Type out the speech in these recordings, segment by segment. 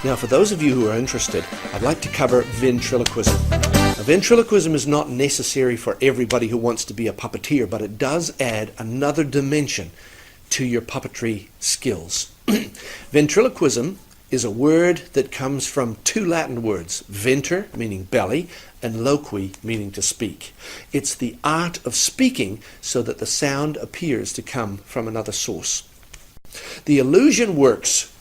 Now, for those of you who are interested, I'd like to cover ventriloquism. Now, ventriloquism is not necessary for everybody who wants to be a puppeteer, but it does add another dimension to your puppetry skills. Ventriloquism is a word that comes from two Latin words, venter, meaning belly, and loqui, meaning to speak. It's the art of speaking so that the sound appears to come from another source. The illusion works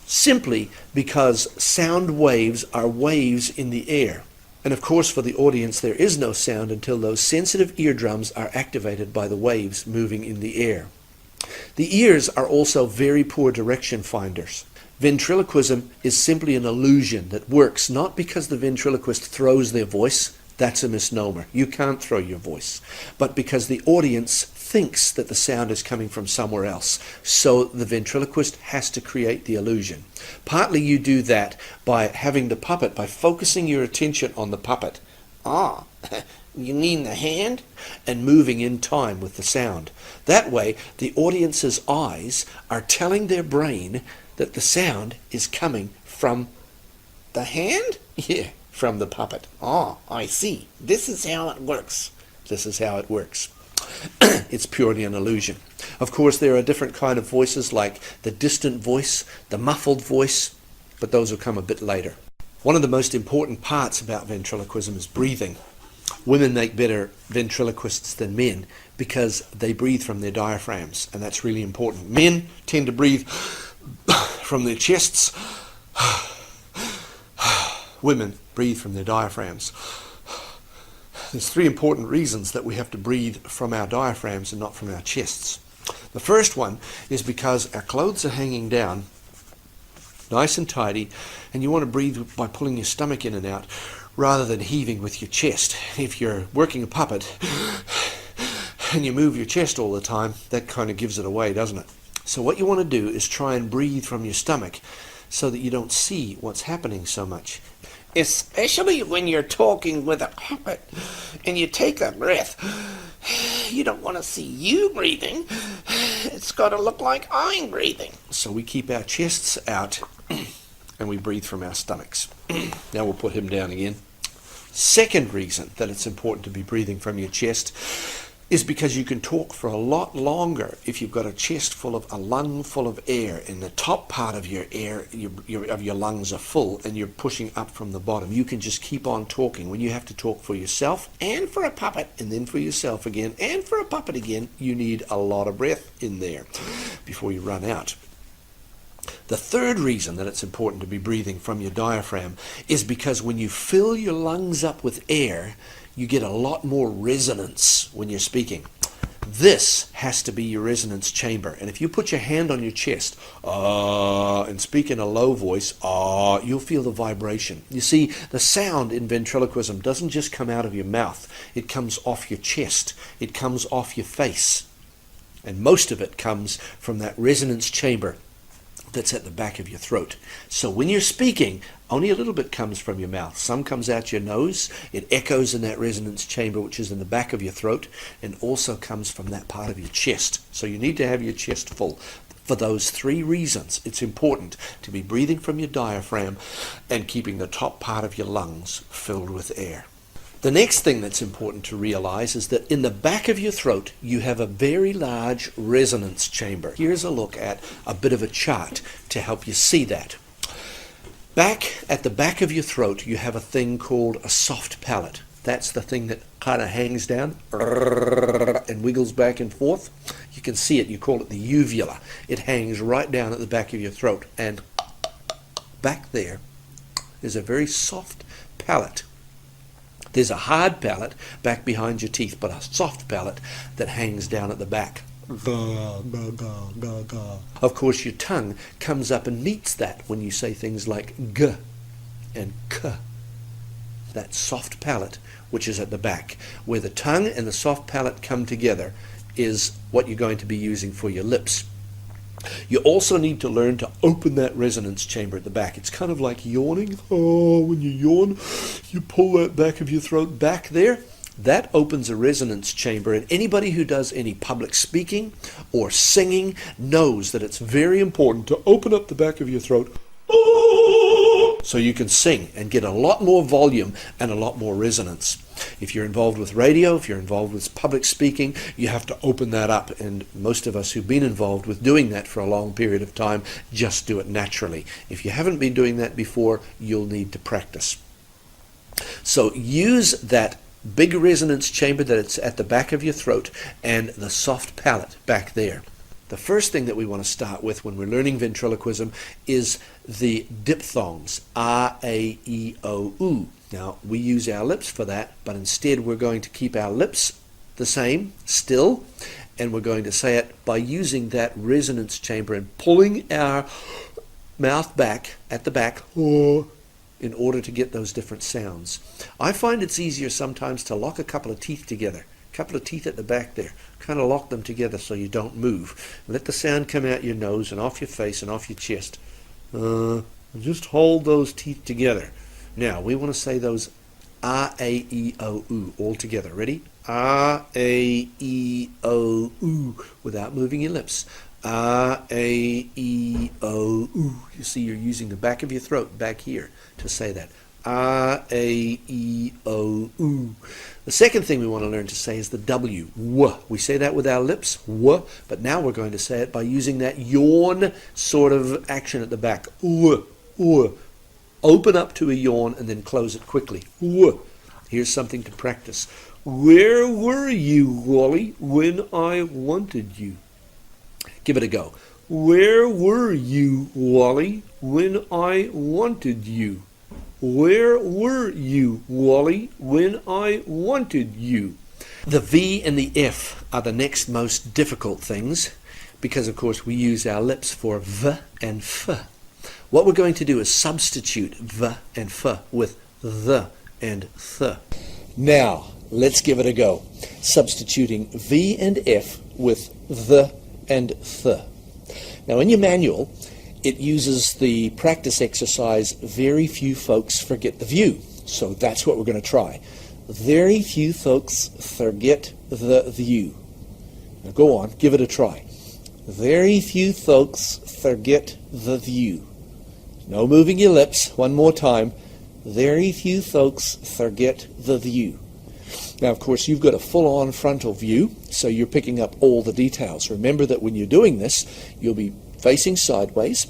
simply because sound waves are waves in the air. And of course, for the audience, there is no sound until those sensitive eardrums are activated by the waves moving in the air. The ears are also very poor direction finders. Ventriloquism is simply an illusion that works not because the ventriloquist throws their voice, that's a misnomer. You can't throw your voice. But because the audience thinks that the sound is coming from somewhere else. So the ventriloquist has to create the illusion. Partly you do that by having the puppet, by focusing your attention on the puppet. Ah, you mean the hand? And moving in time with the sound. That way, the audience's eyes are telling their brain that the sound is coming from the hand? Yeah, from the puppet. Oh, I see. This is how it works. This is how it works. It's purely an illusion. Of course, there are different kind of voices like the distant voice, the muffled voice, but those will come a bit later. One of the most important parts about ventriloquism is breathing. Women make better ventriloquists than men because they breathe from their diaphragms, and that's really important. Men tend to breathe from their chests. Women breathe from their diaphragms. There's three important reasons that we have to breathe from our diaphragms and not from our chests. The first one is because our clothes are hanging down nice and tidy, and you want to breathe by pulling your stomach in and out rather than heaving with your chest. If you're working a puppet and you move your chest all the time, that kind of gives it away, doesn't it? So what you want to do is try and breathe from your stomach so that you don't see what's happening so much. Especially when you're talking with a puppet and you take a breath. You don't want to see you breathing. It's got to look like I'm breathing. So we keep our chests out and we breathe from our stomachs. Now we'll put him down again. Second reason that it's important to be breathing from your chest is because you can talk for a lot longer if you've got a lung full of air, and the top part of your lungs are full and you're pushing up from the bottom. You can just keep on talking. When you have to talk for yourself and for a puppet and then for yourself again and for a puppet again, you need a lot of breath in there before you run out. The third reason that it's important to be breathing from your diaphragm is because when you fill your lungs up with air, you get a lot more resonance when you're speaking. This has to be your resonance chamber. And if you put your hand on your chest and speak in a low voice, you'll feel the vibration. You see, the sound in ventriloquism doesn't just come out of your mouth. It comes off your chest. It comes off your face. And most of it comes from that resonance chamber that's at the back of your throat. So when you're speaking, only a little bit comes from your mouth. Some comes out your nose. It echoes in that resonance chamber, which is in the back of your throat, and also comes from that part of your chest. So you need to have your chest full. For those three reasons, it's important to be breathing from your diaphragm and keeping the top part of your lungs filled with air. The next thing that's important to realize is that in the back of your throat, you have a very large resonance chamber. Here's a look at a bit of a chart to help you see that. Back at the back of your throat, you have a thing called a soft palate. That's the thing that kind of hangs down and wiggles back and forth. You can see it. You call it the uvula. It hangs right down at the back of your throat. And back there is a very soft palate. There's a hard palate back behind your teeth, but a soft palate that hangs down at the back. Of course, your tongue comes up and meets that when you say things like g and k. That soft palate, which is at the back. Where the tongue and the soft palate come together is what you're going to be using for your lips. You also need to learn to open that resonance chamber at the back. It's kind of like yawning. When you yawn, you pull that back of your throat back there. That opens a resonance chamber, and anybody who does any public speaking or singing knows that it's very important to open up the back of your throat So you can sing and get a lot more volume and a lot more resonance. If you're involved with radio, if you're involved with public speaking, you have to open that up, and most of us who've been involved with doing that for a long period of time just do it naturally. If you haven't been doing that before, you'll need to practice. So use that big resonance chamber that's at the back of your throat and the soft palate back there. The first thing that we want to start with when we're learning ventriloquism is the diphthongs, R, A, E, O, U. Now, we use our lips for that, but instead we're going to keep our lips the same, still, and we're going to say it by using that resonance chamber and pulling our mouth back at the back in order to get those different sounds. I find it's easier sometimes to lock a couple of teeth together. Couple of teeth at the back there, kind of lock them together so you don't move. Let the sound come out your nose and off your face and off your chest. Just hold those teeth together. Now we want to say those R, A, E, O, U all together. Ready? R, A, E, O, U without moving your lips. R, A, E, O, U. You see, you're using the back of your throat back here to say that. R, A, E, O, U. The second thing we want to learn to say is the W, W. We say that with our lips, W, but now we're going to say it by using that yawn sort of action at the back. W, W. Open up to a yawn and then close it quickly. W. Here's something to practice. Where were you, Wally, when I wanted you? Give it a go. Where were you, Wally, when I wanted you? Where were you, Wally, when I wanted you? The V and the F are the next most difficult things because, of course, we use our lips for V and F. What we're going to do is substitute V and F with the and th. Now, let's give it a go. Substituting V and F with the and th. Now, in your manual, it uses the practice exercise, very few folks forget the view. So that's what we're going to try. Very few folks forget the view. Now go on, give it a try. Very few folks forget the view. No moving your lips. One more time. Very few folks forget the view. Now, of course, you've got a full-on frontal view, so you're picking up all the details. Remember that when you're doing this, you'll be facing sideways.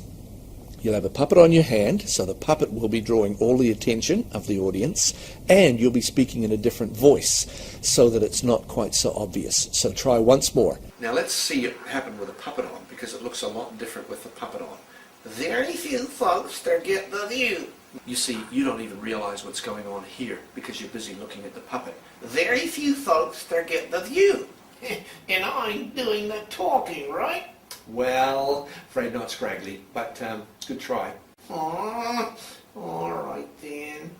You'll have a puppet on your hand, so the puppet will be drawing all the attention of the audience, and you'll be speaking in a different voice so that it's not quite so obvious. So try once more. Now let's see it happen with a puppet on, because it looks a lot different with the puppet on. Very few folks get the view. You see, you don't even realize what's going on here because you're busy looking at the puppet. Very few folks get the view. And I'm doing the talking, right? Well, afraid not, Scraggly, but good try. All right then.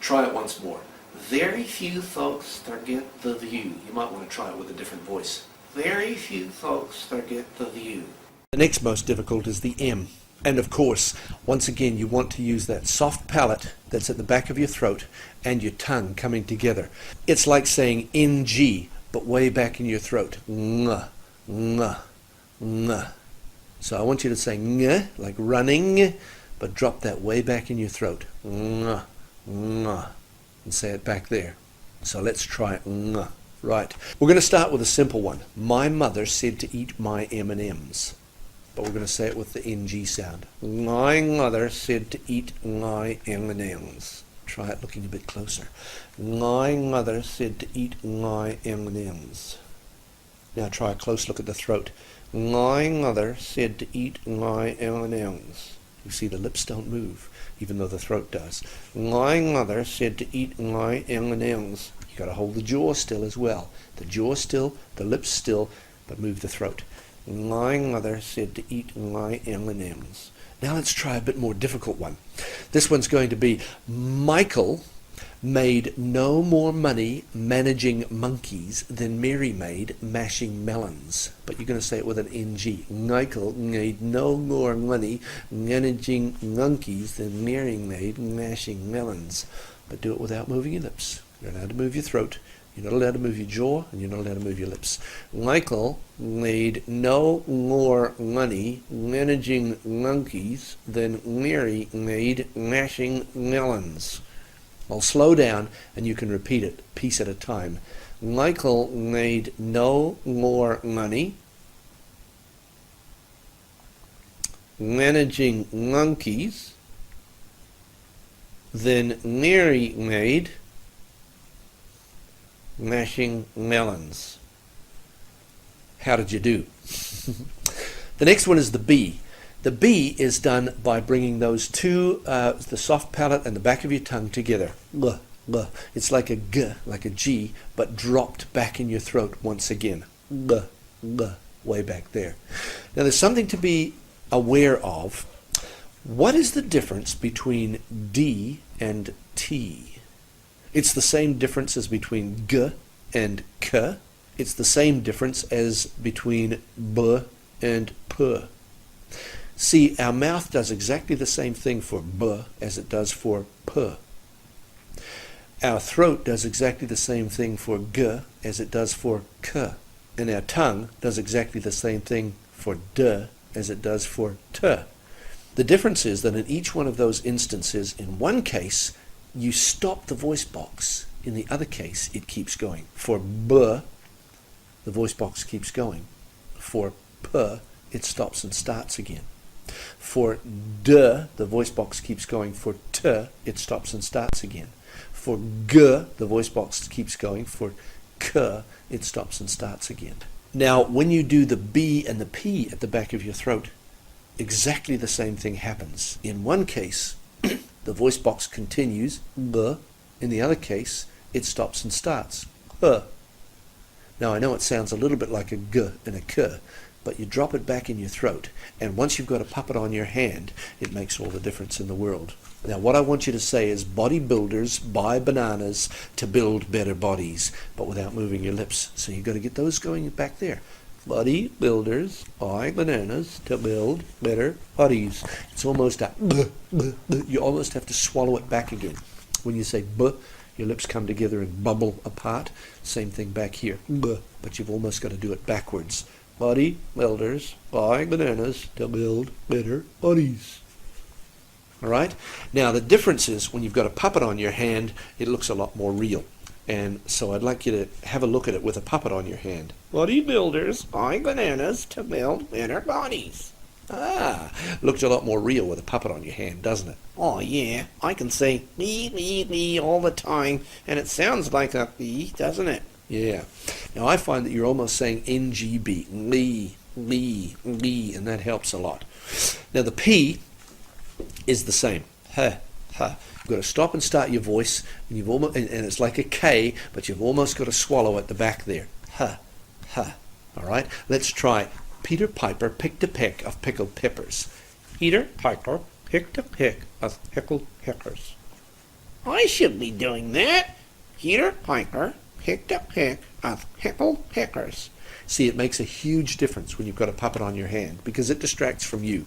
Try it once more. Very few folks get the view. You might want to try it with a different voice. Very few folks get the view. The next most difficult is the M. And of course, once again, you want to use that soft palate that's at the back of your throat and your tongue coming together. It's like saying NG, but way back in your throat. Ng, ng. Ng. So I want you to say ng, like running, but drop that way back in your throat. Ng, ng, and say it back there. So let's try ng. Right. We're going to start with a simple one. My mother said to eat my M&Ms. But we're going to say it with the NG sound. My mother said to eat my M&Ms. Try it looking a bit closer. My mother said to eat my M&Ms. Now try a close look at the throat. My mother said to eat my M&Ms. You see the lips don't move, even though the throat does. My mother said to eat my M&Ms. You got to hold the jaw still as well. The jaw still, the lips still, but move the throat. My mother said to eat my M&Ms. Now let's try a bit more difficult one. This one's going to be Michael made no more money managing monkeys than Mary made mashing melons. But you're going to say it with an NG. Michael made no more money managing monkeys than Mary made mashing melons. But do it without moving your lips. You're allowed to move your throat. You're not allowed to move your jaw, and you're not allowed to move your lips. Michael made no more money managing monkeys than Mary made mashing melons. I'll slow down, and you can repeat it, piece at a time. Michael made no more money managing monkeys than Mary made mashing melons. How did you do? The next one is the B. The B is done by bringing those two, the soft palate and the back of your tongue together. Buh, buh. It's like a G, like a G, but dropped back in your throat once again. Buh, buh, way back there. Now there's something to be aware of. What is the difference between D and T? It's the same difference as between G and K. It's the same difference as between B and P. See, our mouth does exactly the same thing for B as it does for P. Our throat does exactly the same thing for G as it does for K. And our tongue does exactly the same thing for D as it does for T. The difference is that in each one of those instances, in one case, you stop the voice box. In the other case, it keeps going. For B, the voice box keeps going. For P, it stops and starts again. For D, the voice box keeps going. For T, it stops and starts again. For G, the voice box keeps going. For K, it stops and starts again. Now, when you do the B and the P at the back of your throat, exactly the same thing happens. In one case, the voice box continues, B. In the other case, it stops and starts, H. Now, I know it sounds a little bit like a G and a K, but you drop it back in your throat, and once you've got a puppet on your hand, it makes all the difference in the world. Now, what I want you to say is, bodybuilders buy bananas to build better bodies, but without moving your lips. So you've got to get those going back there. Bodybuilders buy bananas to build better bodies. It's almost a buh, buh, buh. You almost have to swallow it back again. When you say buh, your lips come together and bubble apart. Same thing back here, buh, but you've almost got to do it backwards. Bodybuilders buy bananas to build better bodies. All right? Now, the difference is when you've got a puppet on your hand, it looks a lot more real. And so I'd like you to have a look at it with a puppet on your hand. Bodybuilders buy bananas to build better bodies. Ah, looks a lot more real with a puppet on your hand, doesn't it? Oh yeah, I can say me all the time, and it sounds like a B, doesn't it? Yeah. Now I find that you're almost saying NGB, lee, and that helps a lot. Now the P is the same. Ha, ha. You've got to stop and start your voice, and you've almost, and it's like a K, but you've almost got to swallow at the back there. Ha, ha. All right. Let's try. Peter Piper picked a peck of pickled peppers. Peter Piper picked a peck of pickled peppers. I should be doing that. Peter Piper picked a peck of pickled peppers. See, it makes a huge difference when you've got a puppet on your hand because it distracts from you.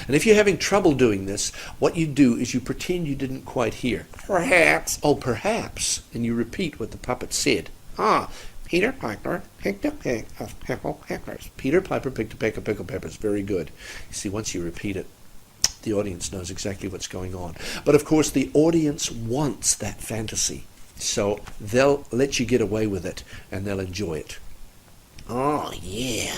And if you're having trouble doing this, what you do is you pretend you didn't quite hear. Perhaps. Oh, perhaps. And you repeat what the puppet said. Ah, Peter Piper picked a peck of pickled peppers. Peter Piper picked a peck of pickled peppers. Very good. You see, once you repeat it, the audience knows exactly what's going on. But of course, the audience wants that fantasy. So they'll let you get away with it and they'll enjoy it. Oh, yeah.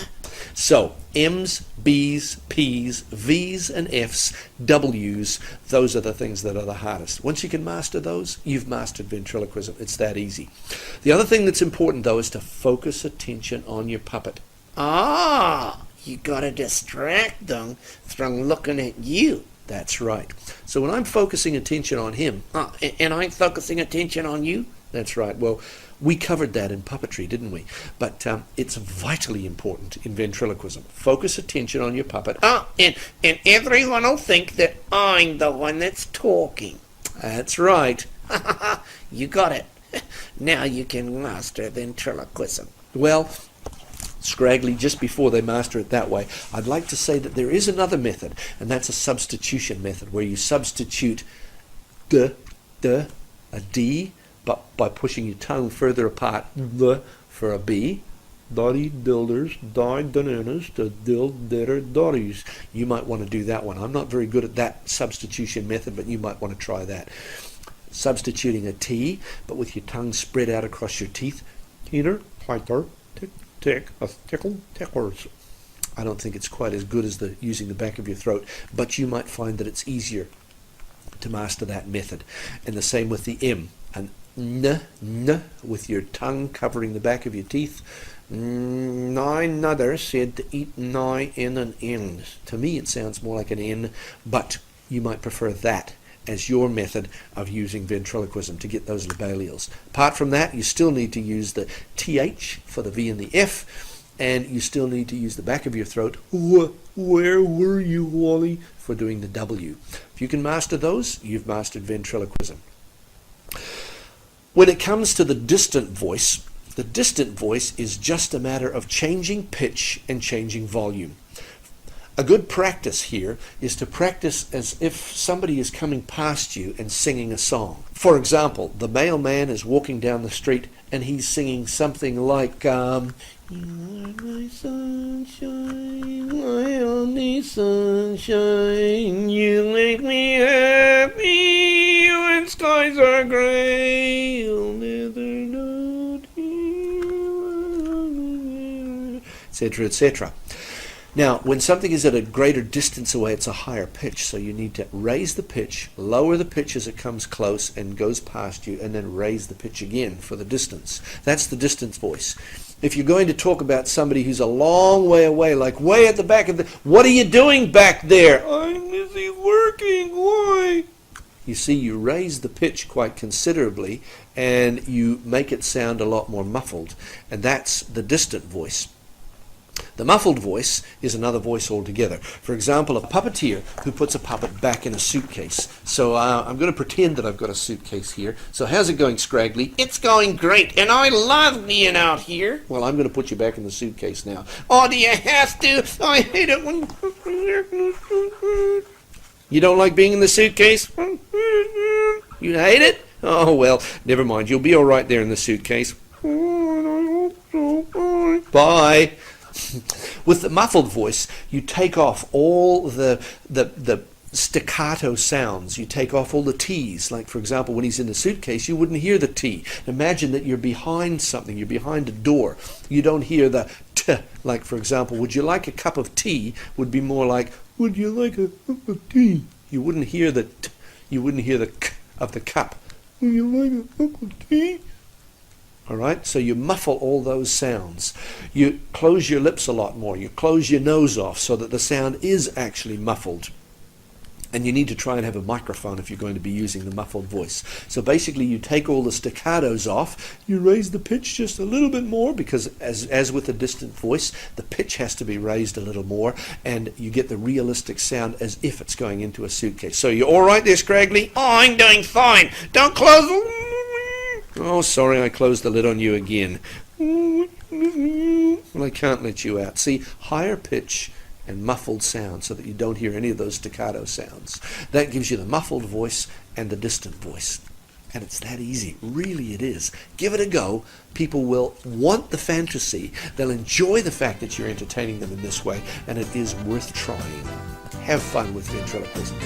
So, M's, B's, P's, V's, and F's, W's, those are the things that are the hardest. Once you can master those, you've mastered ventriloquism. It's that easy. The other thing that's important, though, is to focus attention on your puppet. Ah, you got to distract them from looking at you. That's right. So when I'm focusing attention on him, and I'm focusing attention on you, that's right. Well, we covered that in puppetry, didn't we? But it's vitally important in ventriloquism. Focus attention on your puppet. And everyone will think that I'm the one that's talking. That's right. You got it. Now you can master ventriloquism. Well, scraggly, just before they master it that way, I'd like to say that there is another method, and that's a substitution method, where you substitute a D but by pushing your tongue further apart, the for a B, dotty dilders, died bananas, to dild deader dotties. You might want to do that one. I'm not very good at that substitution method, but you might want to try that. Substituting a T, but with your tongue spread out across your teeth. Teeter, tighter, tick, tick, a tickle, ticklers. I don't think it's quite as good as using the back of your throat, but you might find that it's easier to master that method. And the same with the M, an n, with your tongue covering the back of your teeth. Nine other said to eat nigh in an N. To me it sounds more like an N, but you might prefer that as your method of using ventriloquism to get those labials. Apart from that, you still need to use the TH for the V and the F, and you still need to use the back of your throat, where were you, Wally, for doing the W. If you can master those, you've mastered ventriloquism. When it comes to the distant voice is just a matter of changing pitch and changing volume. A good practice here is to practice as if somebody is coming past you and singing a song. For example, the mailman is walking down the street and he's singing something like, You are my sunshine, my only sunshine. You make me happy when skies are gray. You'll never know, etc., etc. Now, when something is at a greater distance away, it's a higher pitch, so you need to raise the pitch, lower the pitch as it comes close and goes past you, and then raise the pitch again for the distance. That's the distance voice. If you're going to talk about somebody who's a long way away, like way at the back of the... What are you doing back there? I'm busy working. Why? You see, you raise the pitch quite considerably, and you make it sound a lot more muffled, and that's the distant voice. The muffled voice is another voice altogether. For example, a puppeteer who puts a puppet back in a suitcase. So I'm going to pretend that I've got a suitcase here. So how's it going, Scraggly? It's going great, and I love being out here. Well, I'm going to put you back in the suitcase now. Oh, do you have to? I hate it when... You don't like being in the suitcase? You hate it? Oh, well, never mind. You'll be all right there in the suitcase. Bye. With the muffled voice, you take off all the staccato sounds. You take off all the T's. Like, for example, when he's in the suitcase, you wouldn't hear the T. Imagine that you're behind something. You're behind a door. You don't hear the T. Like, for example, would you like a cup of tea would be more like, would you like a cup of tea? You wouldn't hear the T. You wouldn't hear the K of the cup. Would you like a cup of tea? All right, so you muffle all those sounds. You close your lips a lot more. You close your nose off so that the sound is actually muffled. And you need to try and have a microphone if you're going to be using the muffled voice. So basically you take all the staccatos off, you raise the pitch just a little bit more, because as with a distant voice, the pitch has to be raised a little more, and you get the realistic sound as if it's going into a suitcase. So you all right there, Scraggly? Oh, I'm doing fine. Don't close the... Oh, sorry, I closed the lid on you again. Well, I can't let you out. See, higher pitch and muffled sound so that you don't hear any of those staccato sounds. That gives you the muffled voice and the distant voice. And it's that easy. Really it is. Give it a go. People will want the fantasy. They'll enjoy the fact that you're entertaining them in this way, and it is worth trying. Have fun with ventriloquism.